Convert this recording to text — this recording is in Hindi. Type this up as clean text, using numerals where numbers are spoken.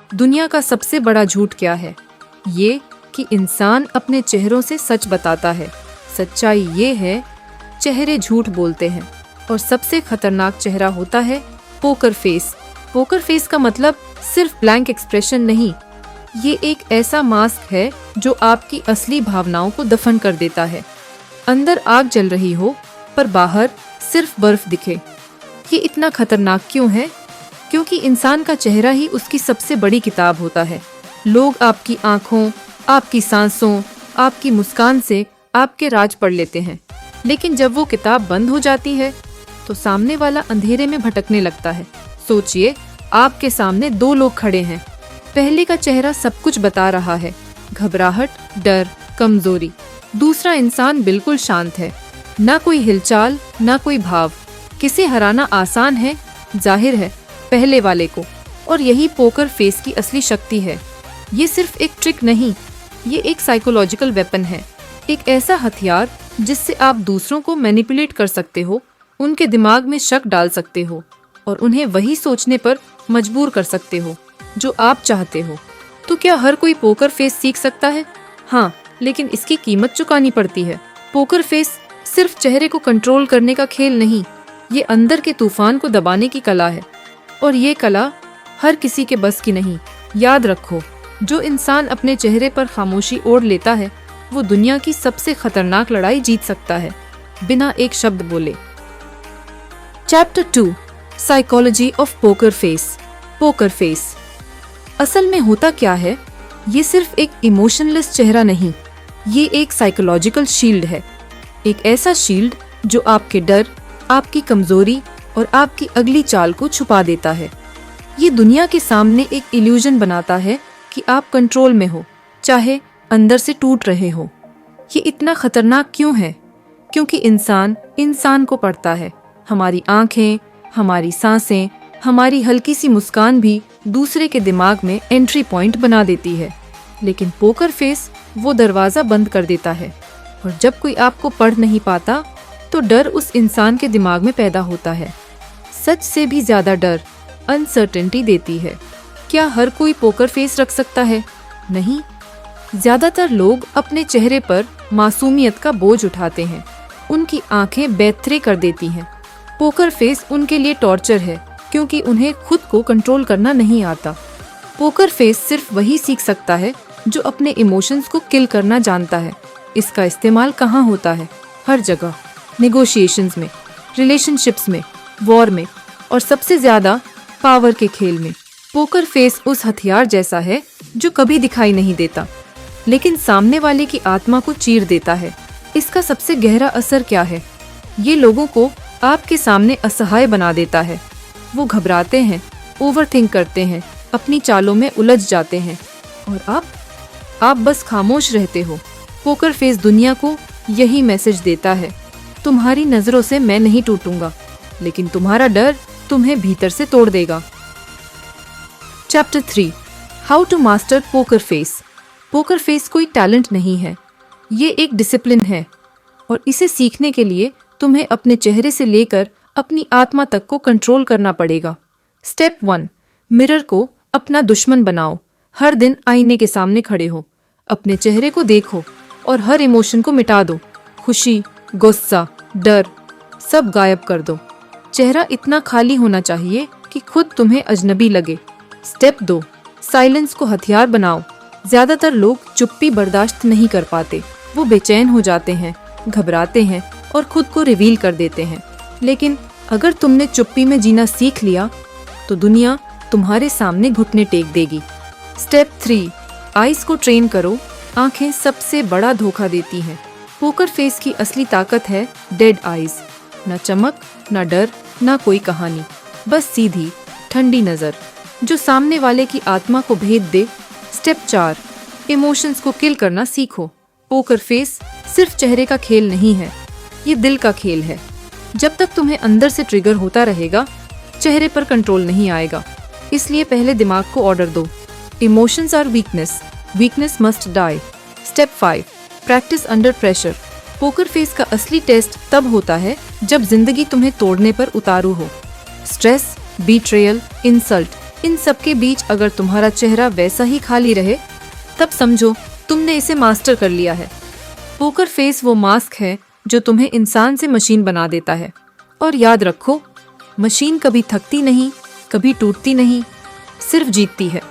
दुनिया का सबसे बड़ा झूठ क्या है? ये कि इंसान अपने चेहरों से सच बताता है। सच्चाई ये है, चेहरे झूठ बोलते हैं। और सबसे खतरनाक चेहरा होता है पोकर फेस। पोकर फेस का मतलब सिर्फ ब्लैंक एक्सप्रेशन नहीं, ये एक ऐसा मास्क है जो आपकी असली भावनाओं को दफन कर देता है। अंदर आग जल रही हो पर बाहर सिर्फ बर्फ दिखे। ये इतना खतरनाक क्यों है? क्योंकि इंसान का चेहरा ही उसकी सबसे बड़ी किताब होता है। लोग आपकी आंखों, आपकी सांसों, आपकी मुस्कान से आपके राज पढ़ लेते हैं। लेकिन जब वो किताब बंद हो जाती है तो सामने वाला अंधेरे में भटकने लगता है। सोचिए, आपके सामने दो लोग खड़े हैं। पहले का चेहरा सब कुछ बता रहा है, घबराहट, डर, कमजोरी। दूसरा इंसान बिल्कुल शांत है, ना कोई हिलचाल, ना कोई भाव। किसे हराना आसान है? जाहिर है पहले वाले को। और यही पोकर फेस की असली शक्ति है। ये सिर्फ एक ट्रिक नहीं, ये एक साइकोलॉजिकल वेपन है। एक ऐसा हथियार जिससे आप दूसरों को मैनिपुलेट कर सकते हो, उनके दिमाग में शक डाल सकते हो और उन्हें वही सोचने पर मजबूर कर सकते हो जो आप चाहते हो। तो क्या हर कोई पोकर फेस सीख सकता है? हाँ, लेकिन इसकी कीमत चुकानी पड़ती है। पोकर फेस सिर्फ चेहरे को कंट्रोल करने का खेल नहीं, ये अंदर के तूफान को दबाने की कला है। और ये कला हर किसी के बस की नहीं। याद रखो, जो इंसान अपने चेहरे पर खामोशी ओढ़ लेता है, वो दुनिया की सबसे खतरनाक लड़ाई जीत सकता है, बिना एक शब्द बोले। Chapter 2, psychology of poker face. Poker face असल में होता क्या है? ये सिर्फ एक इमोशनलेस चेहरा नहीं, ये एक साइकोलॉजिकल शील्ड है। एक ऐसा शील्ड जो आपके डर, आपकी कमजोरी और आपकी अगली चाल को छुपा देता है। ये दुनिया के सामने एक इल्यूजन बनाता है कि आप कंट्रोल में हो, चाहे अंदर से टूट रहे हो। ये इतना खतरनाक क्यों है? क्योंकि इंसान को पढ़ता है। हमारी आंखें, हमारी सांसें, हमारी हल्की सी मुस्कान भी दूसरे के दिमाग में एंट्री पॉइंट बना देती है। लेकिन पोकर फेस वो दरवाजा बंद कर देता है। और जब कोई आपको पढ़ नहीं पाता तो डर उस इंसान के दिमाग में पैदा होता है। सच से भी ज्यादा डर अनसर्टेनिटी देती है। क्या हर कोई पोकर फेस रख सकता है? नहीं। ज्यादातर लोग अपने चेहरे पर मासूमियत का बोझ उठाते हैं। उनकी आंखें बेतरे कर देती हैं। पोकर फेस उनके लिए टॉर्चर है, क्योंकि उन्हें खुद को कंट्रोल करना नहीं आता। पोकर फेस सिर्फ वही सीख सकता है जो अपने इमोशंस को किल करना जानता है। इसका इस्तेमाल कहाँ होता है? हर जगह। नेगोशिएशंस में, रिलेशनशिप्स में, वॉर में और सबसे ज्यादा पावर के खेल में। पोकर फेस उस हथियार जैसा है जो कभी दिखाई नहीं देता, लेकिन सामने वाले की आत्मा को चीर देता है। इसका सबसे गहरा असर क्या है? ये लोगों को आपके सामने असहाय बना देता है। वो घबराते हैं, ओवरथिंक करते हैं, अपनी चालों में उलझ जाते हैं और आप बस खामोश रहते हो। पोकर फेस दुनिया को यही मैसेज देता है, तुम्हारी नजरों से मैं नहीं टूटूंगा, लेकिन तुम्हारा डर तुम्हें भीतर से तोड़ देगा। Chapter 3, how to master poker face. Poker face कोई टैलेंट नहीं है, ये एक डिसिप्लिन है। और इसे सीखने के लिए तुम्हें अपने चेहरे से लेकर अपनी आत्मा तक को कंट्रोल करना पड़ेगा। स्टेप 1, मिरर को अपना दुश्मन बनाओ। हर दिन आईने के सामने खड़े हो, अपने चेहरे को देखो और हर इमोशन को मिटा दो। खुशी, गुस्सा, डर, सब गायब कर दो। चेहरा इतना खाली होना चाहिए कि खुद तुम्हें अजनबी लगे। स्टेप 2, साइलेंस को हथियार बनाओ। ज्यादातर लोग चुप्पी बर्दाश्त नहीं कर पाते। वो बेचैन हो जाते हैं, घबराते हैं और खुद को रिवील कर देते हैं। लेकिन अगर तुमने चुप्पी में जीना सीख लिया तो दुनिया तुम्हारे सामने घुटने टेक देगी। स्टेप 3, आईज को ट्रेन करो। आंखें सबसे बड़ा धोखा देती हैं। पोकर फेस की असली ताकत है डेड आईज। न चमक, न डर, न कोई कहानी, बस सीधी ठंडी नजर जो सामने वाले की आत्मा को भेद दे। स्टेप 4, इमोशंस को किल करना सीखो। पोकर फेस सिर्फ चेहरे का खेल नहीं है, ये दिल का खेल है। जब तक तुम्हें अंदर से ट्रिगर होता रहेगा, चेहरे पर कंट्रोल नहीं आएगा। इसलिए पहले दिमाग को ऑर्डर दो, emotions are weakness, weakness must die. Step 5, practice under pressure. Poker face का असली टेस्ट तब होता है जब जिंदगी तुम्हें तोड़ने पर उतारू हो। स्ट्रेस, बीट्रेयल, इंसल्ट, इन सब के बीच अगर तुम्हारा चेहरा वैसा ही खाली रहे, तब समझो तुमने इसे मास्टर कर लिया है। पोकर फेस वो मास्क है जो तुम्हें इंसान से मशीन बना देता है। और याद रखो, मशीन कभी थकती नहीं, कभी टूटती नहीं, सिर्फ जीतती है।